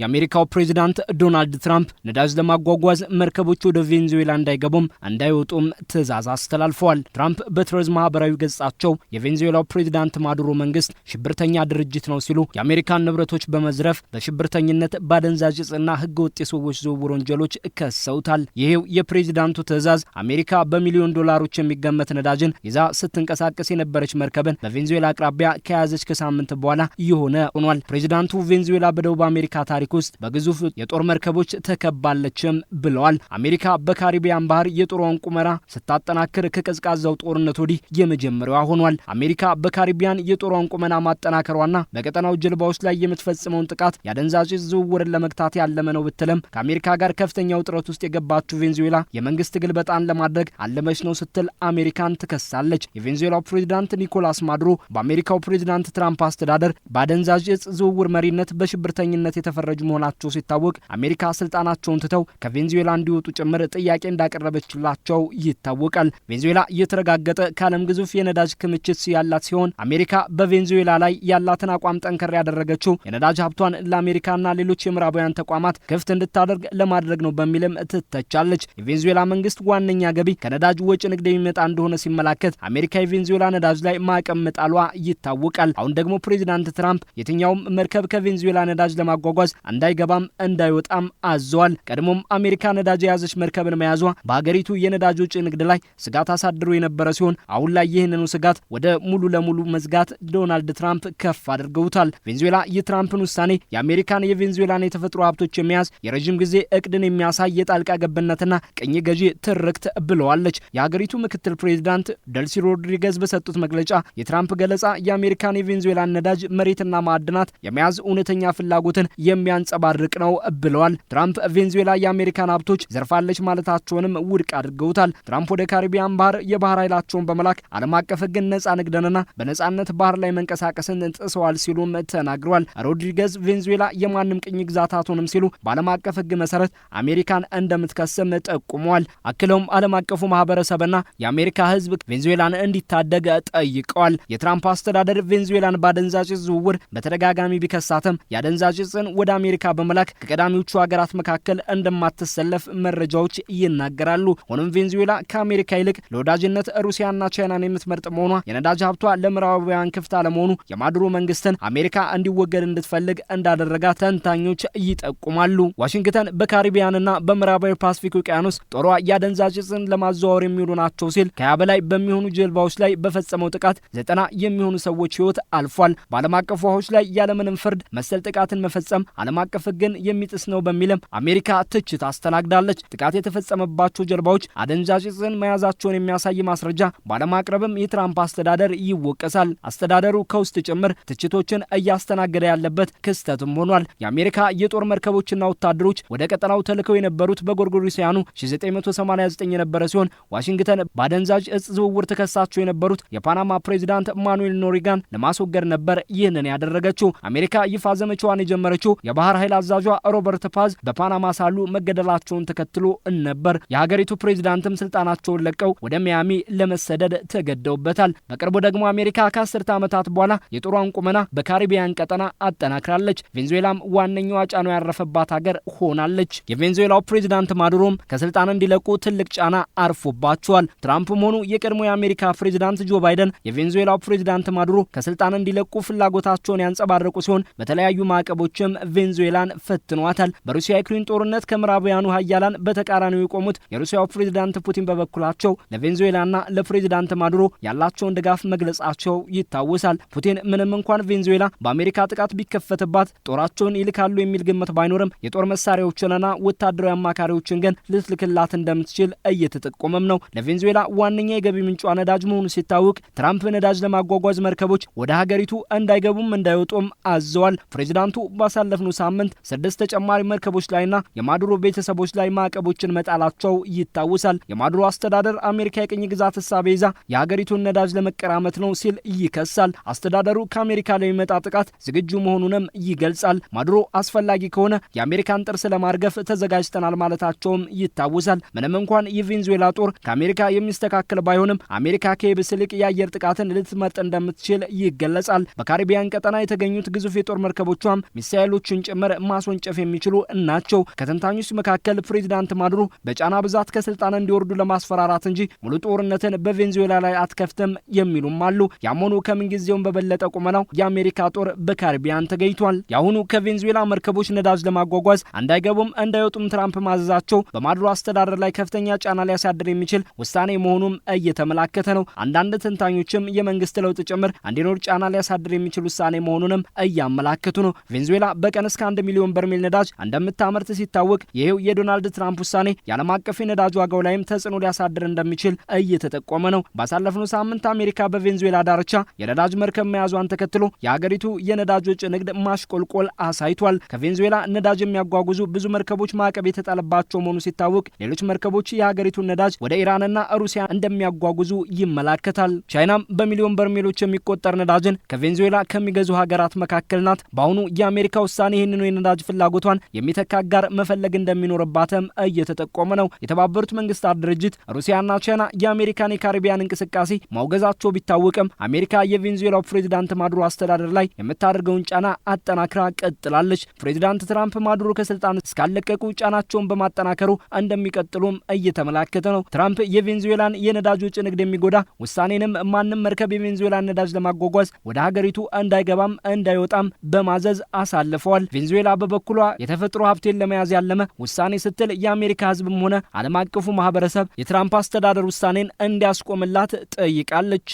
የአሜሪካው ፕሬዝዳንት ዶናልድ ትራምፕ ነዳጅ ለማጓጓዝ መርከቦች ወደ ቬንዙዌላ እንዳይገቡም እንዳይወጡም ትዕዛዝ አስተላልፈዋል። ትራምፕ በትሩዝ ማህበራዊ ገጻቸው የቬንዙዌላው ፕሬዝዳንት ማዱሮ መንግስት ሽብርተኛ ድርጅት ነው ሲሉ የአሜሪካን ንብረቶች በመዝረፍ በሽብርተኝነት ባደንዛዥ ዕፅና ህገወጥ የሰዎች ዝውውር ወንጀሎች ከሰውታል። ይሄው የፕሬዝዳንቱ ትዕዛዝ አሜሪካ በሚሊዮን ዶላሮች የሚገመት ነዳጅን ይዛ ስትንቀሳቀስ የነበረች መርከብን በቬንዙዌላ አቅራቢያ ከያዘች ከሳምንት በኋላ የሆነ ሆኗል። ፕሬዝዳንቱ ቬንዙዌላ በደቡብ አሜሪካ ታሪክ ውስጥ በግዙፍ የጦር መርከቦች ተከባለችም ብለዋል። አሜሪካ በካሪቢያን ባህር የጦሯን ቁመና ስታጠናክር ከቀዝቃዛው ጦርነት ወዲህ የመጀመሪያዋ ሆኗል። አሜሪካ በካሪቢያን የጦሯን ቁመና ማጠናከሯና በቀጠናው ጀልባዎች ላይ የምትፈጽመውን ጥቃት የአደንዛዥ ዝውውርን ለመግታት ያለመ ነው ብትልም ከአሜሪካ ጋር ከፍተኛ ውጥረት ውስጥ የገባችው ቬንዙዌላ የመንግስት ግልበጣን ለማድረግ አለመች ነው ስትል አሜሪካን ትከሳለች። የቬንዙዌላው ፕሬዝዳንት ኒኮላስ ማዱሮ በአሜሪካው ፕሬዝዳንት ትራምፕ አስተዳደር በአደንዛዥ ዕፅ ዝውውር መሪነት በሽብርተኝነት የተፈረጁ መሆናቸው ሲታወቅ አሜሪካ ስልጣናቸውን ትተው ከቬንዙዌላ እንዲወጡ ጭምር ጥያቄ እንዳቀረበችላቸው ይታወቃል። ቬንዙዌላ እየተረጋገጠ ከዓለም ግዙፍ የነዳጅ ክምችት ያላት ሲሆን አሜሪካ በቬንዙዌላ ላይ ያላትን አቋም ጠንከር ያደረገችው የነዳጅ ሀብቷን ለአሜሪካና ሌሎች የምዕራባውያን ተቋማት ክፍት እንድታደርግ ለማድረግ ነው በሚልም ትተቻለች። የቬንዙዌላ መንግስት ዋነኛ ገቢ ከነዳጅ ወጪ ንግድ የሚመጣ እንደሆነ ሲመላከት አሜሪካ የቬንዙዌላ ነዳጅ ላይ ማዕቀብ መጣሏ ይታወቃል። አሁን ደግሞ ፕሬዝዳንት ትራምፕ የትኛውም መርከብ ከቬንዙዌላ ነዳጅ ለማጓጓዝ እንዳይገባም እንዳይወጣም አዘዋል። ቀድሞም አሜሪካ ነዳጅ የያዘች መርከብን መያዟ በሀገሪቱ የነዳጅ ወጪ ንግድ ላይ ስጋት አሳድሮ የነበረ ሲሆን አሁን ላይ ይህንኑ ስጋት ወደ ሙሉ ለሙሉ መዝጋት ዶናልድ ትራምፕ ከፍ አድርገውታል። ቬንዙዌላ የትራምፕን ውሳኔ የአሜሪካን የቬንዙዌላን የተፈጥሮ ሀብቶች የመያዝ የረዥም ጊዜ እቅድን የሚያሳይ የጣልቃ ገብነትና ቅኝ ገዢ ትርክት ብለዋለች። የሀገሪቱ ምክትል ፕሬዝዳንት ደልሲ ሮድሪጌዝ በሰጡት መግለጫ የትራምፕ ገለጻ የአሜሪካን የቬንዙዌላን ነዳጅ መሬትና ማዕድናት የመያዝ እውነተኛ ፍላጎትን የሚያንጸባርቅ ነው ብለዋል። ትራምፕ ቬንዙዌላ የአሜሪካን ሀብቶች ዘርፋለች ማለታቸውንም ውድቅ አድርገውታል። ትራምፕ ወደ ካሪቢያን ባህር የባህር ኃይላቸውን በመላክ ዓለም አቀፍ ሕግን ነጻ ንግድንና በነጻነት ባህር ላይ መንቀሳቀስን ጥሰዋል ሲሉም ተናግረዋል። ሮድሪጌዝ ቬንዙዌላ የማንም ቅኝ ግዛት አትሆንም ሲሉ በዓለም አቀፍ ሕግ መሰረት አሜሪካን እንደምትከስም ጠቁመዋል። አክለውም ዓለም አቀፉ ማህበረሰብና የአሜሪካ ሕዝብ ቬንዙዌላን እንዲታደግ ጠይቀዋል። የትራምፕ አስተዳደር ቬንዙዌላን በአደንዛዥ ዝውውር በተደጋጋሚ ቢከሳትም የአደንዛዥ ዕፅን ወደ አሜሪካ በመላክ ከቀዳሚዎቹ ሀገራት መካከል እንደማትሰለፍ መረጃዎች ይናገራሉ። ሆኖም ቬንዙዌላ ከአሜሪካ ይልቅ ለወዳጅነት ሩሲያና ቻይናን የምትመርጥ መሆኗ የነዳጅ ሀብቷ ለምዕራባውያን ክፍት አለመሆኑ የማዱሮ መንግስትን አሜሪካ እንዲወገድ እንድትፈልግ እንዳደረጋት ተንታኞች ይጠቁማሉ። ዋሽንግተን በካሪቢያንና በምዕራባዊ ፓሲፊክ ውቅያኖስ ጦሯ የአደንዛዥ ዕፅን ለማዘዋወር የሚውሉ ናቸው ሲል ከ20 በላይ በሚሆኑ ጀልባዎች ላይ በፈጸመው ጥቃት 90 የሚሆኑ ሰዎች ህይወት አልፏል። በዓለም አቀፍ ውሃዎች ላይ ያለምንም ፍርድ መሰል ጥቃትን መፈጸም ዓለም አቀፍ ሕግን የሚጥስ ነው በሚልም አሜሪካ ትችት አስተናግዳለች። ጥቃት የተፈጸመባቸው ጀልባዎች አደንዛዥ ዕፅን መያዛቸውን የሚያሳይ ማስረጃ ባለማቅረብም የትራምፕ አስተዳደር ይወቀሳል። አስተዳደሩ ከውስጥ ጭምር ትችቶችን እያስተናገደ ያለበት ክስተትም ሆኗል። የአሜሪካ የጦር መርከቦችና ወታደሮች ወደ ቀጠናው ተልከው የነበሩት በጎርጎሮሳውያኑ 1989 የነበረ ሲሆን ዋሽንግተን በአደንዛዥ ዕፅ ዝውውር ተከሳቸው የነበሩት የፓናማ ፕሬዝዳንት ማኑኤል ኖሪጋን ለማስወገድ ነበር ይህንን ያደረገችው። አሜሪካ ይፋ ዘመቻዋን የጀመረችው የባህር ኃይል አዛዧ ሮበርት ፓዝ በፓናማ ሳሉ መገደላቸውን ተከትሎ ነበር። የሀገሪቱ ፕሬዝዳንትም ስልጣናቸውን ለቀው ወደ ሚያሚ ለመሰደድ ተገደውበታል። በቅርቡ ደግሞ አሜሪካ ከ10 ዓመታት በኋላ የጦሯን ቁመና በካሪቢያን ቀጠና አጠናክራለች። ቬንዙዌላም ዋነኛዋ ጫና ያረፈባት ሀገር ሆናለች። የቬንዙዌላው ፕሬዝዳንት ማዱሮም ከስልጣን እንዲለቁ ትልቅ ጫና አርፎባቸዋል። ትራምፕም ሆኑ የቀድሞ የአሜሪካ ፕሬዝዳንት ጆ ባይደን የቬንዙዌላው ፕሬዝዳንት ማዱሮ ከስልጣን እንዲለቁ ፍላጎታቸውን ያንጸባረቁ ሲሆን በተለያዩ ማዕቀቦችም ቬንዙዌላን ፈትኗታል። በሩሲያ ዩክሬን ጦርነት ከምዕራባውያኑ ሀያላን በተቃራኒው የቆሙት የሩሲያው ፕሬዝዳንት ፑቲን በበኩላቸው ለቬንዙዌላና ለፕሬዝዳንት ማዱሮ ያላቸውን ድጋፍ መግለጻቸው ይታወሳል። ፑቲን ምንም እንኳን ቬንዙዌላ በአሜሪካ ጥቃት ቢከፈትባት ጦራቸውን ይልካሉ የሚል ግምት ባይኖርም የጦር መሳሪያዎችንና ወታደራዊ አማካሪዎችን ግን ልትልክላት እንደምትችል እየተጠቆመም ነው። ለቬንዙዌላ ዋነኛ የገቢ ምንጯ ነዳጅ መሆኑ ሲታወቅ ትራምፕ ነዳጅ ለማጓጓዝ መርከቦች ወደ ሀገሪቱ እንዳይገቡም እንዳይወጡም አዘዋል። ፕሬዝዳንቱ ባሳለፍነው ሳምንት 6 ተጨማሪ መርከቦች ላይና የማዱሮ ቤተሰቦች ላይ ማዕቀቦችን መጣላቸው ይታወሳል። የማዱሮ አስተዳደር አሜሪካ የቅኝ ግዛት እሳቤ ይዛ የሀገሪቱን ነዳጅ ለመቀራመት ነው ሲል ይከሳል። አስተዳደሩ ከአሜሪካ ለሚመጣ ጥቃት ዝግጁ መሆኑንም ይገልጻል። ማዱሮ አስፈላጊ ከሆነ የአሜሪካን ጥርስ ለማርገፍ ተዘጋጅተናል ማለታቸውም ይታወሳል። ምንም እንኳን የቬንዙዌላ ጦር ከአሜሪካ የሚስተካከል ባይሆንም አሜሪካ ከየብስ ይልቅ የአየር ጥቃትን ልትመርጥ እንደምትችል ይገለጻል። በካሪቢያን ቀጠና የተገኙት ግዙፍ የጦር መርከቦቿም ሚሳኤሎችን ጭምር ማስወንጨፍ የሚችሉ ናቸው። ከተንታኞች መካከል ፕሬዚዳንት ማዱሮ በጫና ብዛት ከስልጣን እንዲወርዱ ለማስፈራራት እንጂ ሙሉ ጦርነትን በቬንዙዌላ ላይ አትከፍትም የሚሉም አሉ። ያመኑ ከምንጊዜውም በበለጠ ቁመናው የአሜሪካ ጦር በካሪቢያን ተገኝቷል። የአሁኑ ከቬንዙዌላ መርከቦች ነዳጅ ለማጓጓዝ እንዳይገቡም እንዳይወጡም ትራምፕ ማዘዛቸው በማዱሮ አስተዳደር ላይ ከፍተኛ ጫና ሊያሳድር የሚችል ውሳኔ መሆኑም እየተመላከተ ነው። አንዳንድ ተንታኞችም የመንግስት ለውጥ ጭምር እንዲኖር ጫና ሊያሳድር የሚችል ውሳኔ መሆኑንም እያመላከቱ ነው። ቬንዙዌላ በቀን እስከ 1 ሚሊዮን በርሜል ነዳጅ እንደምታመርት ሲታወቅ ይሄው የዶናልድ ትራምፕ ውሳኔ የዓለም አቀፍ የነዳጅ ዋጋው ላይም ተጽዕኖ ሊያሳድር እንደሚችል እየተጠቆመ ነው። ባሳለፍነው ሳምንት አሜሪካ በቬንዙዌላ ዳርቻ የነዳጅ መርከብ መያዟን ተከትሎ የሀገሪቱ የነዳጅ ወጪ ንግድ ማሽቆልቆል አሳይቷል። ከቬንዙዌላ ነዳጅ የሚያጓጉዙ ብዙ መርከቦች ማዕቀብ የተጣለባቸው መሆኑ ሲታወቅ ሌሎች መርከቦች የሀገሪቱን ነዳጅ ወደ ኢራንና ሩሲያ እንደሚያጓጉዙ ይመላከታል። ቻይናም በሚሊዮን በርሜሎች የሚቆጠር ነዳጅን ከቬንዙዌላ ከሚገዙ ሀገራት መካከል ናት። በአሁኑ የአሜሪካ ውሳኔ ይህንኑ የነዳጅ ፍላጎቷን የሚተካ አጋር መፈለግ እንደሚኖርባትም እየተጠቆመ ነው። የተባበሩት መንግስታት ድርጅት ሩሲያና ቻይና የአሜሪካን የካሪቢያን እንቅስቃሴ ማውገዛቸው ቢታወቅም አሜሪካ የቬንዙዌላው ፕሬዚዳንት ማዱሮ አስተዳደር ላይ የምታደርገውን ጫና አጠናክራ ቀጥላለች። ፕሬዚዳንት ትራምፕ ማዱሮ ከስልጣን እስካለቀቁ ጫናቸውን በማጠናከሩ እንደሚቀጥሉም እየተመላከተ ነው። ትራምፕ የቬንዙዌላን የነዳጅ ወጪ ንግድ የሚጎዳ ውሳኔንም ማንም መርከብ የቬንዙዌላን ነዳጅ ለማጓጓዝ ወደ ሀገሪቱ እንዳይገባም እንዳይወጣም በማዘዝ አሳልፈዋል። ቬንዙዌላ በበኩሏ የተፈጥሮ ሀብቴን ለመያዝ ያለመ ውሳኔ ስትል የአሜሪካ ሕዝብም ሆነ ዓለም አቀፉ ማህበረሰብ የትራምፕ አስተዳደር ውሳኔን እንዲያስቆምላት ጠይቃለች።